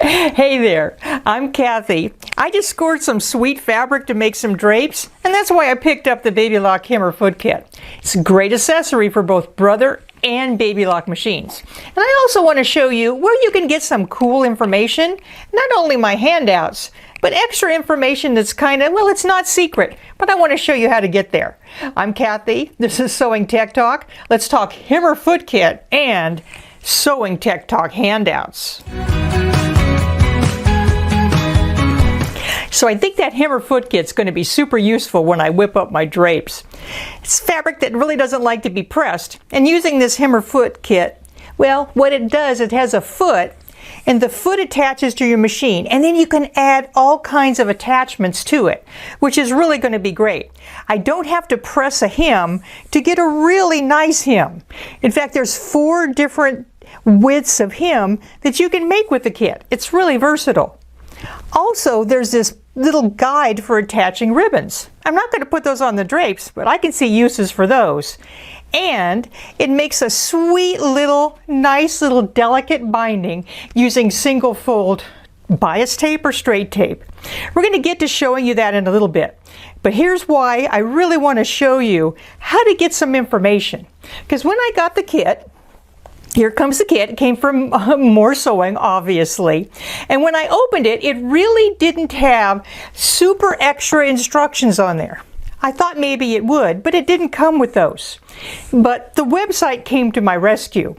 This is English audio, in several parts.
Hey there, I'm Cathy. I just scored some sweet fabric to make some drapes, and that's why I picked up the Baby Lock Hammer Foot Kit. It's a great accessory for both brother and Baby Lock machines. And I also want to show you where you can get some cool information, not only my handouts, but extra information that's kind of, well, it's not secret, but I want to show you how to get there. I'm Cathy, this is Sewing Tech Talk. Let's talk Hammer Foot Kit and Sewing Tech Talk handouts. So I think that hammer foot kit's going to be super useful when I whip up my drapes. It's fabric that really doesn't like to be pressed, and using this hammer foot kit, well, what it does, it has a foot, and the foot attaches to your machine, and then you can add all kinds of attachments to it, which is really going to be great. I don't have to press a hem to get a really nice hem. In fact, there's 4 different widths of hem that you can make with the kit. It's really versatile. Also, there's this little guide for attaching ribbons. I'm not going to put those on the drapes, but I can see uses for those. And it makes a sweet little, nice little delicate binding using single fold bias tape or straight tape. We're going to get to showing you that in a little bit. But here's why I really want to show you how to get some information. Because when I got the kit, here comes the kit. It came from More Sewing, obviously. And when I opened it, it really didn't have super extra instructions on there. I thought maybe it would, but it didn't come with those. But the website came to my rescue.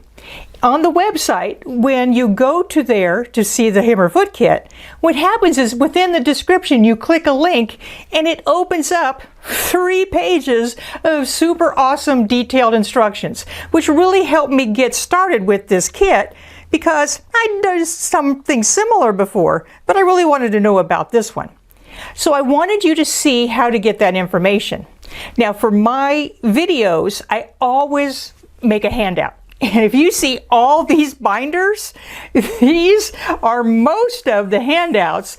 On the website, when you go to there to see the hammer foot kit, what happens is within the description you click a link and it opens up 3 pages of super awesome detailed instructions, which really helped me get started with this kit because I'd done something similar before, but I really wanted to know about this one. So I wanted you to see how to get that information. Now for my videos, I always make a handout. And if you see all these binders, these are most of the handouts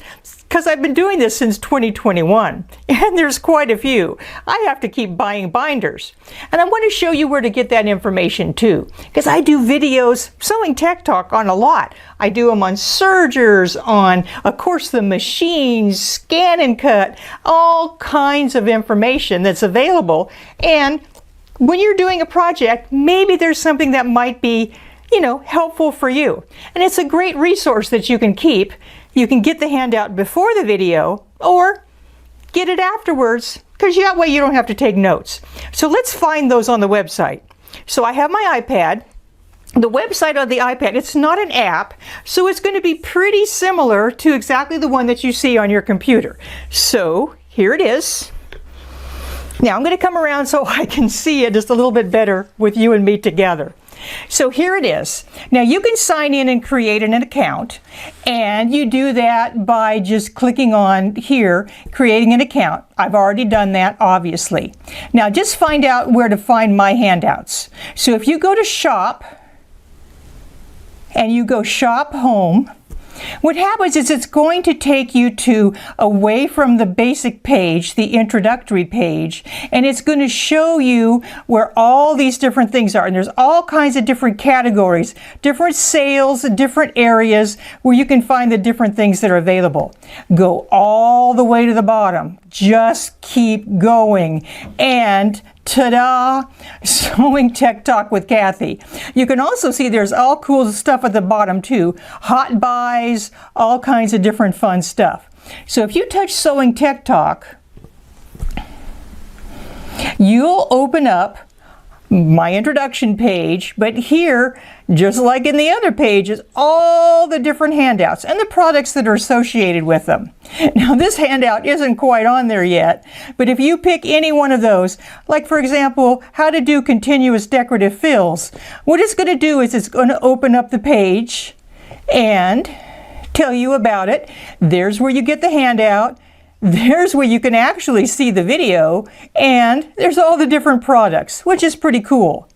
because I've been doing this since 2021 and there's quite a few. I have to keep buying binders. And I want to show you where to get that information too, because I do videos, Sewing Tech Talk, on a lot. I do them on sergers, on, of course, the machines, scan and cut, all kinds of information that's available. And when you're doing a project, maybe there's something that might be, helpful for you. And it's a great resource that you can keep. You can get the handout before the video or get it afterwards, because that way you don't have to take notes. So let's find those on the website. So I have my iPad. The website on the iPad, it's not an app, so it's going to be pretty similar to exactly the one that you see on your computer. So here it is. Now I'm going to come around so I can see it just a little bit better with you and me together. So here it is. Now you can sign in and create an account, and you do that by just clicking on here, creating an account. I've already done that, obviously. Now just find out where to find my handouts. So if you go to Shop and you go Shop Home, what happens is it's going to take you to away from the basic page, the introductory page, and it's going to show you where all these different things are. And there's all kinds of different categories, different sales, different areas where you can find the different things that are available. Go all the way to the bottom. Just keep going. And ta-da! Sewing Tech Talk with Cathy. You can also see there's all cool stuff at the bottom too. Hot buys, all kinds of different fun stuff. So if you touch Sewing Tech Talk, you'll open up my introduction page, but here, just like in the other pages, all the different handouts and the products that are associated with them. Now this handout isn't quite on there yet, but if you pick any one of those, like for example, how to do continuous decorative fills, what it's going to do is it's going to open up the page and tell you about it. There's where you get the handout. There's where you can actually see the video, and there's all the different products, which is pretty cool.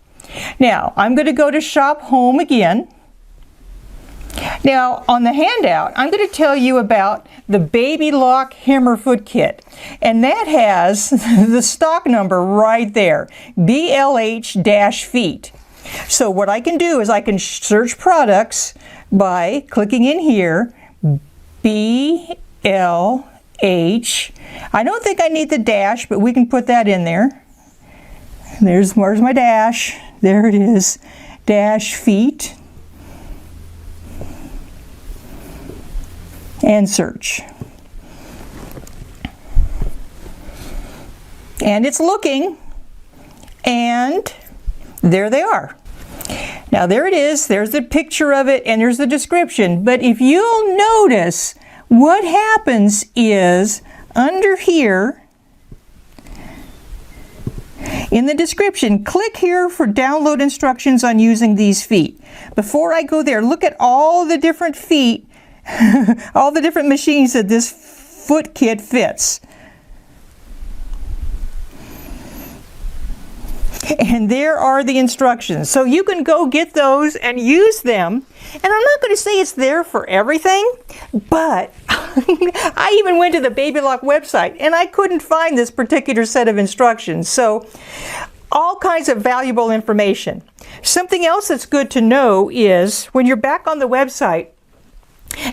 Now, I'm going to go to Shop Home again. Now, on the handout, I'm going to tell you about the Baby Lock Hammer Foot Kit, and that has the stock number right there, BLH-feet. So what I can do is I can search products by clicking in here, BLH. I don't think I need the dash, but we can put that in there. Where's my dash? There it is. Dash feet. And search. And it's looking. And there they are. Now there it is. There's the picture of it and there's the description. But if you'll notice, what happens is under here, in the description, click here for download instructions on using these feet. Before I go there, look at all the different feet, all the different machines that this foot kit fits. And there are the instructions. So you can go get those and use them. And I'm not going to say it's there for everything, but I even went to the Baby Lock website and I couldn't find this particular set of instructions. So all kinds of valuable information. Something else that's good to know is when you're back on the website,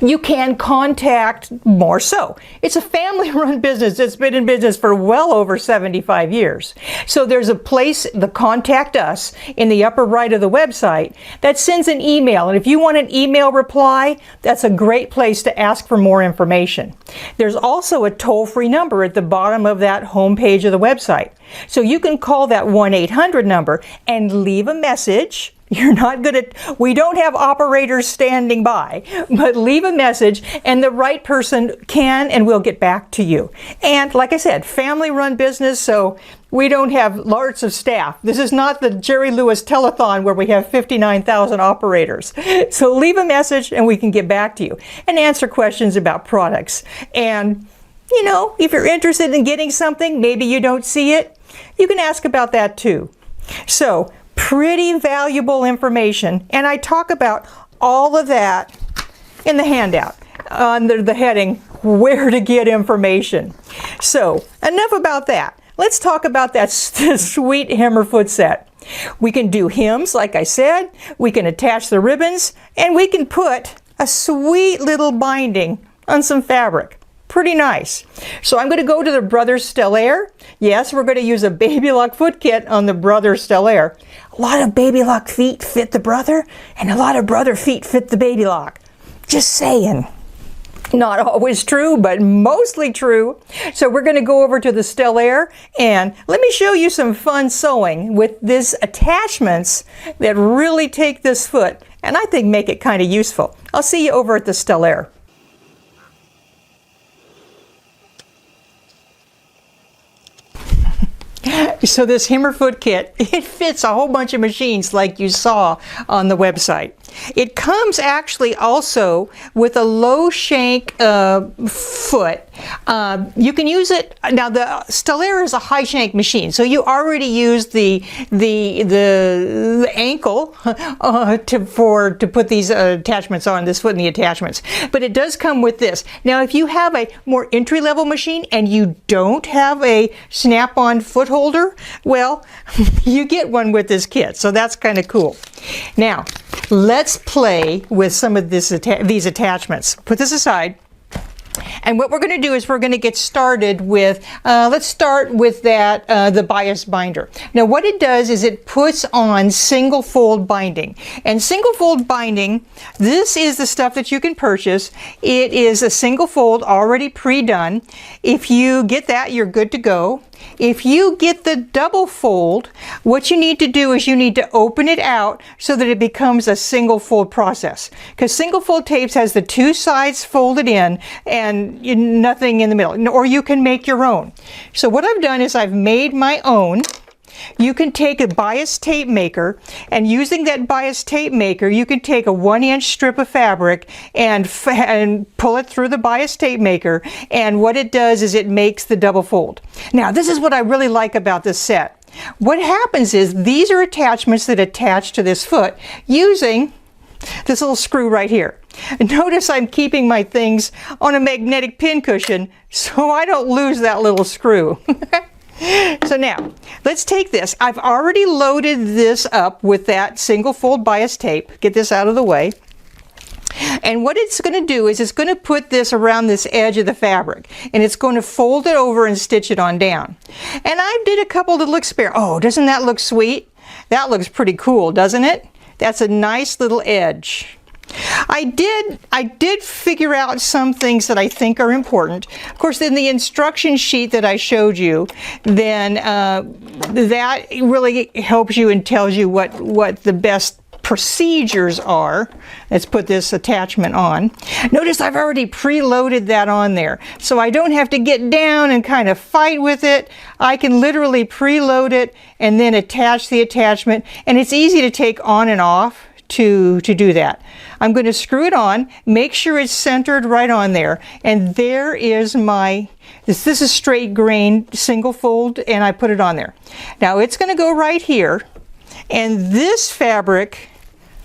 you can contact more so. It's a family-run business that's been in business for well over 75 years. So there's a place, the Contact Us, in the upper right of the website that sends an email. And if you want an email reply, that's a great place to ask for more information. There's also a toll-free number at the bottom of that home page of the website. So you can call that 1-800 number and leave a message. You're not going to, we don't have operators standing by, but leave a message and the right person can and will get back to you. And like I said, family-run business, so we don't have lots of staff. This is not the Jerry Lewis telethon where we have 59,000 operators. So leave a message and we can get back to you and answer questions about products. And, you know, if you're interested in getting something, maybe you don't see it, you can ask about that too. So, pretty valuable information, and I talk about all of that in the handout under the heading where to get information. So enough about that. Let's talk about that sweet hammer foot set. We can do hems, like I said, we can attach the ribbons, and we can put a sweet little binding on some fabric. Pretty nice. So I'm going to go to the Brothers Stellaire. Yes, we're going to use a Baby Lock foot kit on the Brothers Stellaire. A lot of Baby Lock feet fit the Brother, and a lot of Brother feet fit the Baby Lock. Just saying. Not always true, but mostly true. So we're going to go over to the Stellaire, and let me show you some fun sewing with these attachments that really take this foot, and I think make it kind of useful. I'll see you over at the Stellaire. So this hammer foot kit, it fits a whole bunch of machines like you saw on the website. It comes actually also with a low shank foot. You can use it, now the Stellaire is a high shank machine, so you already use the ankle to put these attachments on, this foot and the attachments. But it does come with this. Now if you have a more entry-level machine and you don't have a snap-on foot holder, well, you get one with this kit, so that's kind of cool. Now, let's play with some of these attachments. Put this aside. And what we're going to do is we're going to get started with, let's start with that, the bias binder. Now what it does is it puts on single fold binding. And single fold binding, this is the stuff that you can purchase. It is a single fold already pre-done. If you get that, you're good to go. If you get the double fold, what you need to do is you need to open it out so that it becomes a single fold process. Because single fold tapes has the two sides folded in and nothing in the middle. Or you can make your own. So what I've done is I've made my own. You can take a bias tape maker, and using that bias tape maker, you can take a 1-inch strip of fabric and pull it through the bias tape maker, and what it does is it makes the double fold. Now, this is what I really like about this set. What happens is these are attachments that attach to this foot using this little screw right here. Notice I'm keeping my things on a magnetic pin cushion so I don't lose that little screw. So now, let's take this. I've already loaded this up with that single fold bias tape. Get this out of the way. And what it's going to do is it's going to put this around this edge of the fabric, and it's going to fold it over and stitch it on down. And I did a couple little experiments. Oh, doesn't that look sweet? That looks pretty cool, doesn't it? That's a nice little edge. I did figure out some things that I think are important. Of course, in the instruction sheet that I showed you, then that really helps you and tells you what the best procedures are. Let's put this attachment on. Notice I've already preloaded that on there, so I don't have to get down and kind of fight with it. I can literally preload it and then attach the attachment, and it's easy to take on and off to do that. I'm going to screw it on, make sure it's centered right on there, and there is my, this is straight grain single fold, and I put it on there. Now it's going to go right here, and this fabric,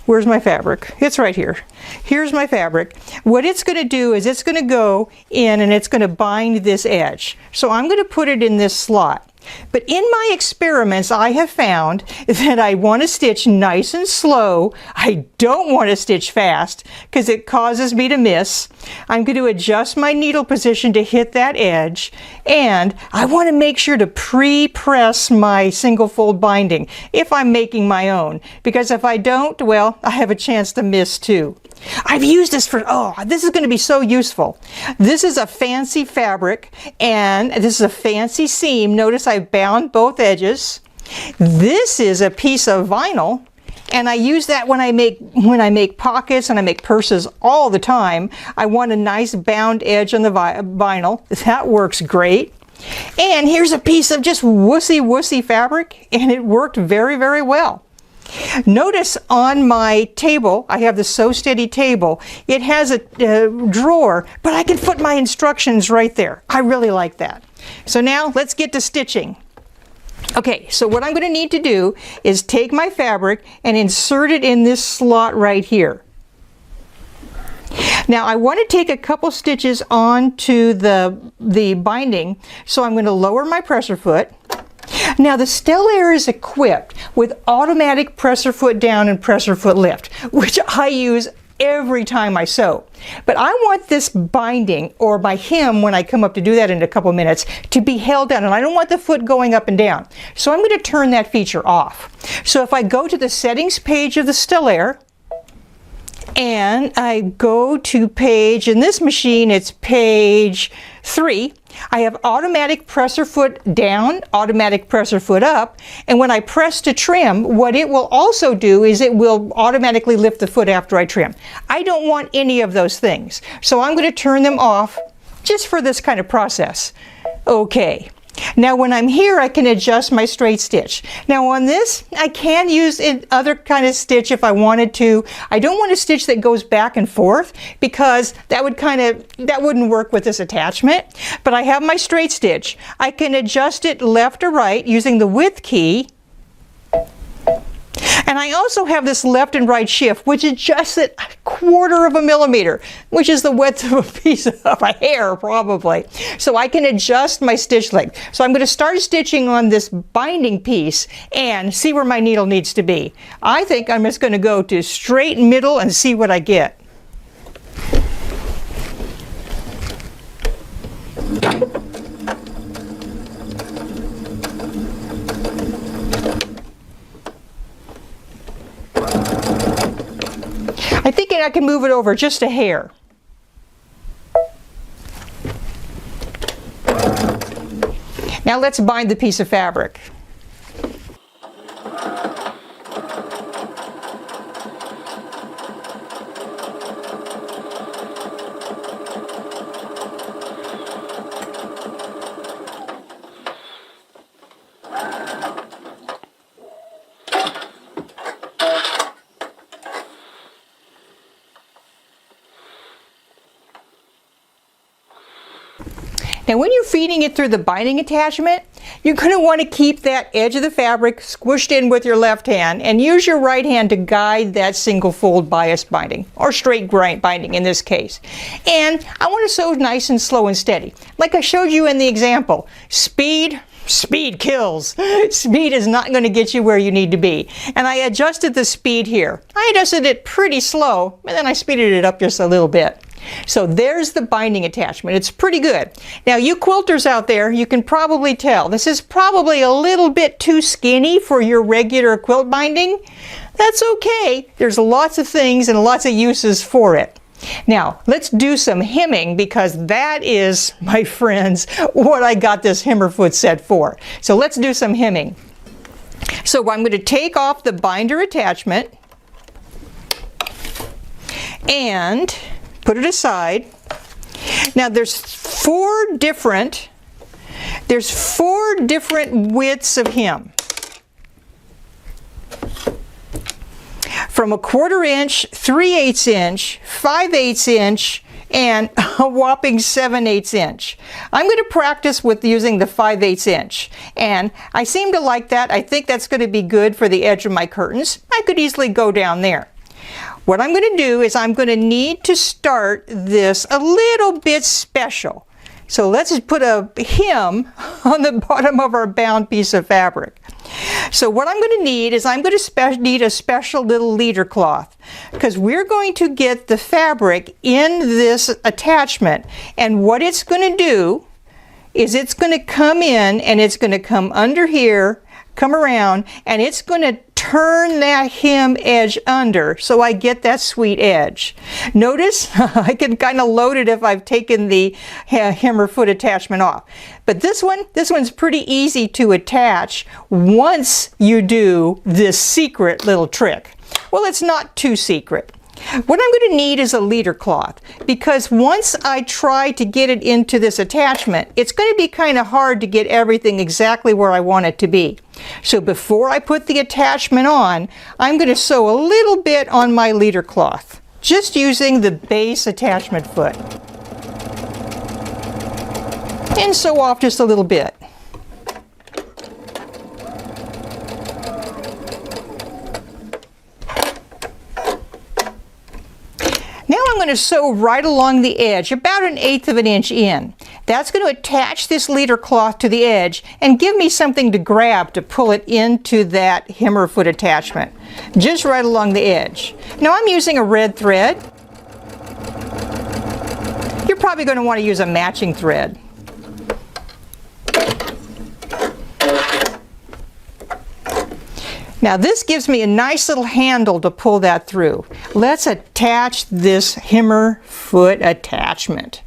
where's my fabric? It's right here. Here's my fabric. What it's going to do is it's going to go in and it's going to bind this edge. So I'm going to put it in this slot. But in my experiments, I have found that I want to stitch nice and slow. I don't want to stitch fast because it causes me to miss. I'm going to adjust my needle position to hit that edge, and I want to make sure to pre-press my single fold binding if I'm making my own, because if I don't, well, I have a chance to miss too. I've used this for, oh, this is going to be so useful. This is a fancy fabric, and this is a fancy seam. Notice I've bound both edges. This is a piece of vinyl, and I use that when I make pockets and I make purses all the time. I want a nice bound edge on the vinyl. That works great. And here's a piece of just wussy fabric, and it worked very, very well. Notice on my table, I have the Sew Steady table. It has a drawer, but I can put my instructions right there. I really like that. So now let's get to stitching. Okay, so what I'm going to need to do is take my fabric and insert it in this slot right here. Now I want to take a couple stitches onto the binding, so I'm going to lower my presser foot. Now the Stellaire is equipped with automatic presser foot down and presser foot lift, which I use every time I sew. But I want this binding, or my hem when I come up to do that in a couple minutes, to be held down, and I don't want the foot going up and down. So I'm going to turn that feature off. So if I go to the settings page of the Stellaire, and I go to page, in this machine it's page 3, I have automatic presser foot down, automatic presser foot up, and when I press to trim, what it will also do is it will automatically lift the foot after I trim. I don't want any of those things, so I'm going to turn them off just for this kind of process. Okay. Now when I'm here, I can adjust my straight stitch. Now on this, I can use other kind of stitch if I wanted to. I don't want a stitch that goes back and forth because that wouldn't work with this attachment. But I have my straight stitch. I can adjust it left or right using the width key. And I also have this left and right shift, which adjusts it 1/4 of a millimeter, which is the width of a piece of a hair, probably. So I can adjust my stitch length. So I'm going to start stitching on this binding piece and see where my needle needs to be. I think I'm just going to go to straight middle and see what I get. I think I can move it over just a hair. Now let's bind the piece of fabric. Now when you're feeding it through the binding attachment, you're going to want to keep that edge of the fabric squished in with your left hand and use your right hand to guide that single fold bias binding, or straight binding in this case. And I want to sew nice and slow and steady. Like I showed you in the example, speed Speed kills. Speed is not going to get you where you need to be. And I adjusted the speed here. I adjusted it pretty slow, and then I speeded it up just a little bit. So there's the binding attachment. It's pretty good. Now you quilters out there, you can probably tell this is probably a little bit too skinny for your regular quilt binding. That's okay. There's lots of things and lots of uses for it. Now let's do some hemming, because that is, my friends, what I got this Himmerfoot set for. So let's do some hemming. So I'm going to take off the binder attachment and put it aside. Now there's four different widths of hem. From 1/4 inch, 3/8 inch, 5/8 inch, and a whopping 7/8 inch. I'm going to practice with using the 5/8 inch, and I seem to like that. I think that's going to be good for the edge of my curtains. I could easily go down there. What I'm going to do is I'm going to need to start this a little bit special. So let's just put a hem on the bottom of our bound piece of fabric. So what I'm going to need is I'm going to need a special little leader cloth, because we're going to get the fabric in this attachment, and what it's going to do is it's going to come in and it's going to come under here, come around, and it's going to turn that hem edge under so I get that sweet edge. Notice I can kind of load it if I've taken the Himmerfoot attachment off. But this one's pretty easy to attach once you do this secret little trick. Well, it's not too secret. What I'm going to need is a leader cloth, because once I try to get it into this attachment, it's going to be kind of hard to get everything exactly where I want it to be. So before I put the attachment on, I'm going to sew a little bit on my leader cloth, just using the base attachment foot. And sew off just a little bit. Now I'm going to sew right along the edge, about 1/8 of an inch in. That's going to attach this leader cloth to the edge and give me something to grab to pull it into that Himmerfoot attachment, just right along the edge. Now I'm using a red thread. You're probably going to want to use a matching thread. Now this gives me a nice little handle to pull that through. Let's attach this Himmerfoot attachment.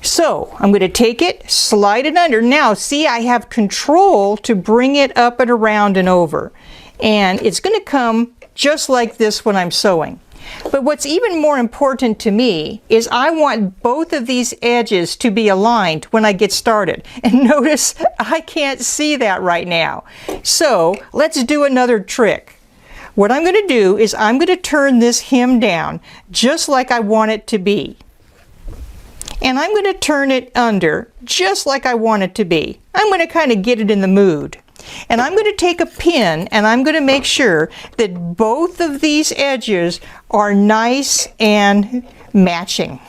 So I'm going to take it, slide it under. Now see, I have control to bring it up and around and over. And it's going to come just like this when I'm sewing. But what's even more important to me is I want both of these edges to be aligned when I get started. And notice I can't see that right now. So let's do another trick. What I'm going to do is I'm going to turn this hem down just like I want it to be. And I'm going to turn it under just like I want it to be. I'm going to kind of get it in the mood. And I'm going to take a pin and I'm going to make sure that both of these edges are nice and matching.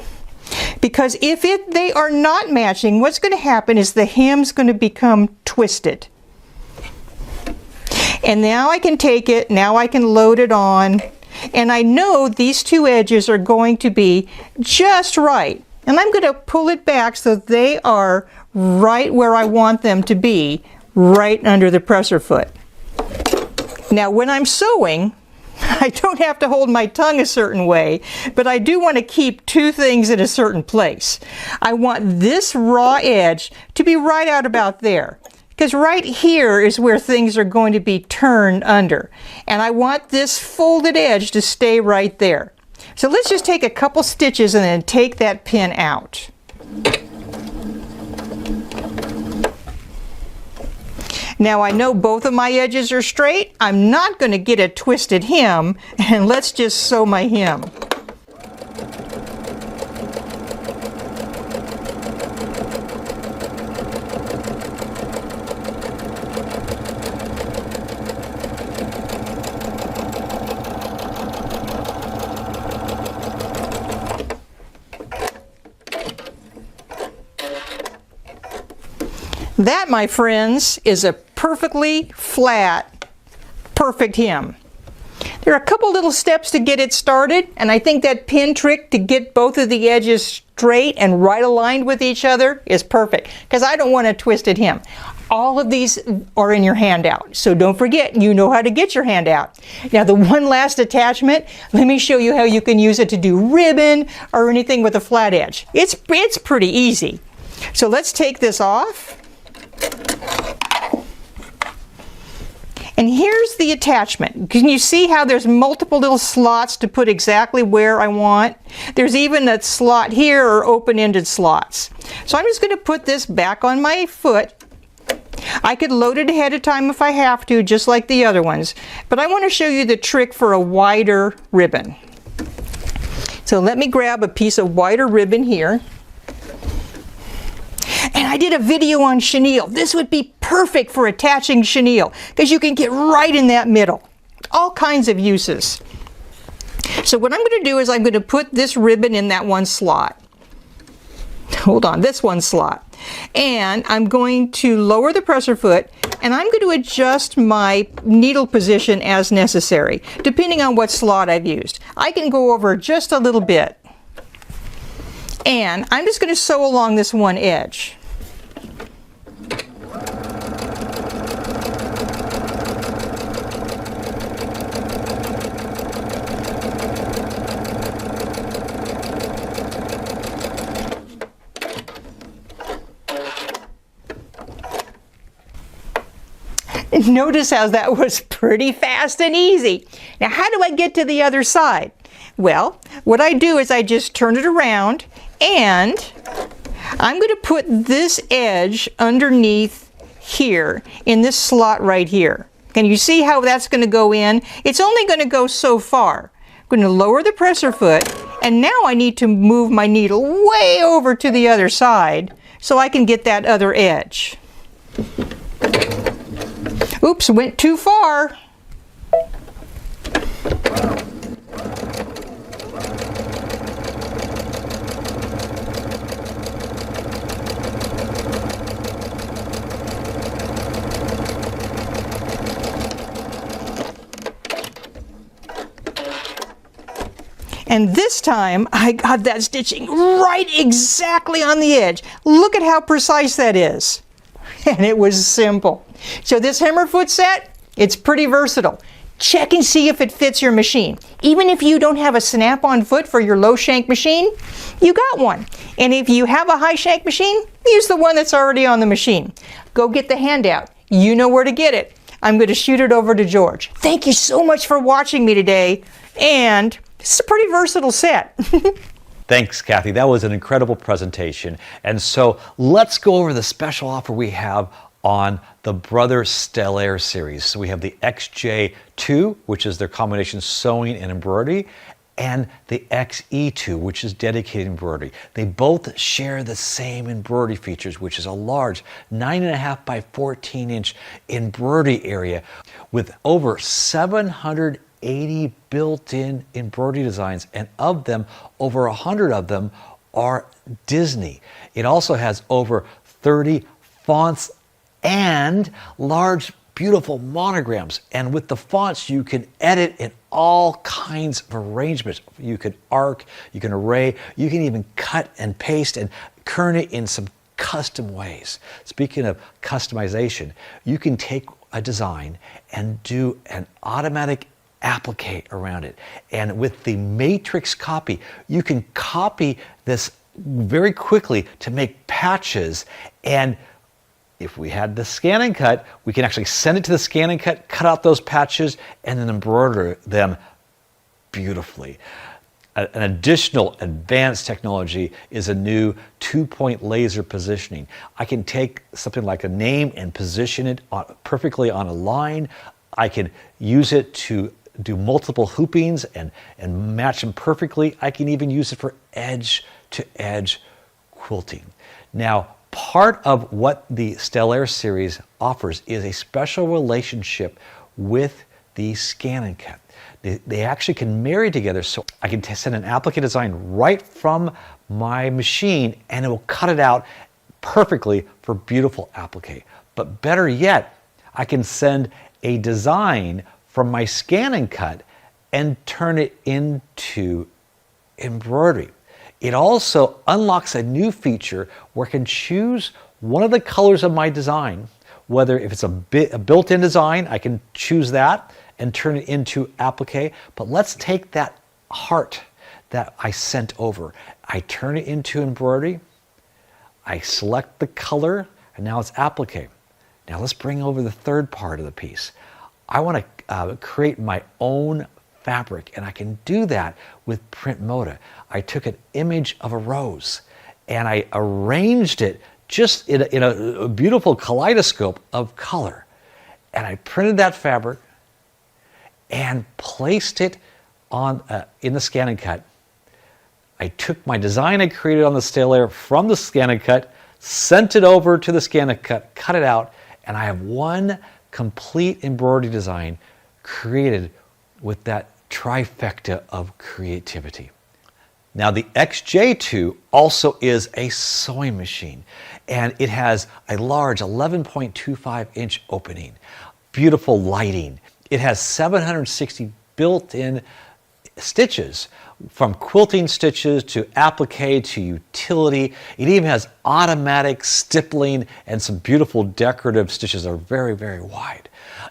Because if they are not matching, what's going to happen is the hem's going to become twisted. And now I can take it, now I can load it on, and I know these two edges are going to be just right. And I'm going to pull it back so they are right where I want them to be, right under the presser foot. Now when I'm sewing, I don't have to hold my tongue a certain way, but I do want to keep two things in a certain place. I want this raw edge to be right out about there, because right here is where things are going to be turned under. And I want this folded edge to stay right there. So let's just take a couple stitches and then take that pin out. Now I know both of my edges are straight. I'm not going to get a twisted hem, and let's just sew my hem. That, my friends, is a perfectly flat, perfect hem. There are a couple little steps to get it started, and I think that pin trick to get both of the edges straight and right aligned with each other is perfect, because I don't want a twisted hem. All of these are in your handout, so don't forget, you know how to get your handout. Now the one last attachment, let me show you how you can use it to do ribbon or anything with a flat edge. It's pretty easy. So let's take this off. And here's the attachment. Can you see how there's multiple little slots to put exactly where I want? There's even a slot here or open-ended slots. So I'm just going to put this back on my foot. I could load it ahead of time if I have to, just like the other ones. But I want to show you the trick for a wider ribbon. So let me grab a piece of wider ribbon here. And I did a video on chenille. This would be perfect for attaching chenille because you can get right in that middle. All kinds of uses. So what I'm going to do is I'm going to put this ribbon in that one slot. Hold on, this one slot. And I'm going to lower the presser foot, and I'm going to adjust my needle position as necessary, depending on what slot I've used. I can go over just a little bit. And I'm just going to sew along this one edge. Notice how that was pretty fast and easy. Now, how do I get to the other side? Well, what I do is I just turn it around, and I'm going to put this edge underneath here in this slot right here. Can you see how that's going to go in? It's only going to go so far. I'm going to lower the presser foot, and now I need to move my needle way over to the other side so I can get that other edge. Oops, went too far. And this time I got that stitching right exactly on the edge. Look at how precise that is. And it was simple. So this hammer foot set, it's pretty versatile. Check and see if it fits your machine. Even if you don't have a snap-on foot for your low shank machine, you got one. And if you have a high shank machine, use the one that's already on the machine. Go get the handout. You know where to get it. I'm going to shoot it over to George. Thank you so much for watching me today. And it's a pretty versatile set. Thanks, Cathy. That was an incredible presentation. And so let's go over the special offer we have on the Brother Stellaire series. So we have the XJ2, which is their combination sewing and embroidery, and the XE2, which is dedicated embroidery. They both share the same embroidery features, which is a large 9.5 by 14 inch embroidery area with over 780 built-in embroidery designs, and of them, over 100 of them are Disney. It also has over 30 fonts and large, beautiful monograms. And with the fonts, you can edit in all kinds of arrangements. You can arc, you can array, you can even cut and paste and kern it in some custom ways. Speaking of customization, you can take a design and do an automatic applique around it. And with the matrix copy, you can copy this very quickly to make patches. And if we had the scan and cut, we can actually send it to the scan and cut, cut out those patches, and then embroider them beautifully. An additional advanced technology is a new 2-point laser positioning. I can take something like a name and position it perfectly on a line. I can use it to do multiple hoopings and match them perfectly. I can even use it for edge-to-edge quilting. Now, part of what the Stellaire series offers is a special relationship with the scan and cut. They actually can marry together, so I can send an applique design right from my machine and it will cut it out perfectly for beautiful applique. But better yet, I can send a design from my scan and cut and turn it into embroidery. It also unlocks a new feature where I can choose one of the colors of my design, whether if it's a built-in design, I can choose that and turn it into applique. But let's take that heart that I sent over. I turn it into embroidery. I select the color, and now it's applique. Now let's bring over the third part of the piece. I want to create my own fabric, and I can do that with Print Moda. I took an image of a rose and I arranged it just in a beautiful kaleidoscope of color. And I printed that fabric and placed it on in the scan and cut. I took my design I created on the Stellaire from the scan and cut, sent it over to the scan and cut it out, and I have one complete embroidery design created with that trifecta of creativity. Now the XJ2 also is a sewing machine, and it has a large 11.25-inch opening, beautiful lighting. It has 760 built-in stitches, from quilting stitches to applique to utility. It even has automatic stippling and some beautiful decorative stitches that are very, very wide.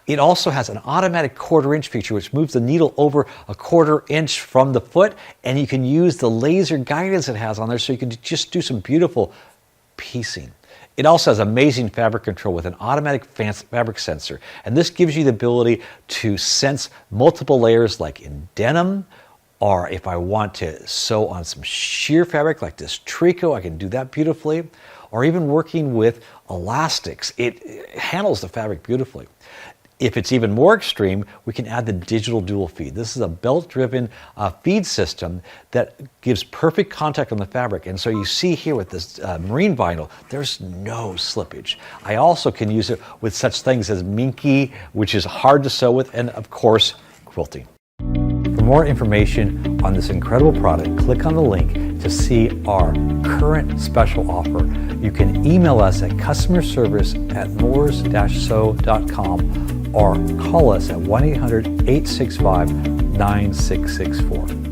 It also has an automatic 1/4 inch feature which moves the needle over a 1/4 inch from the foot, and you can use the laser guidance it has on there so you can just do some beautiful piecing. It also has amazing fabric control with an automatic fabric sensor, and this gives you the ability to sense multiple layers like in denim, or if I want to sew on some sheer fabric like this tricot, I can do that beautifully, or even working with elastics. It handles the fabric beautifully. If it's even more extreme, we can add the digital dual feed. This is a belt-driven feed system that gives perfect contact on the fabric. And so you see here with this marine vinyl, there's no slippage. I also can use it with such things as minky, which is hard to sew with, and of course, quilting. For more information on this incredible product, click on the link to see our current special offer. You can email us at customerservice@moores-sew.com or call us at 1-800-865-9664.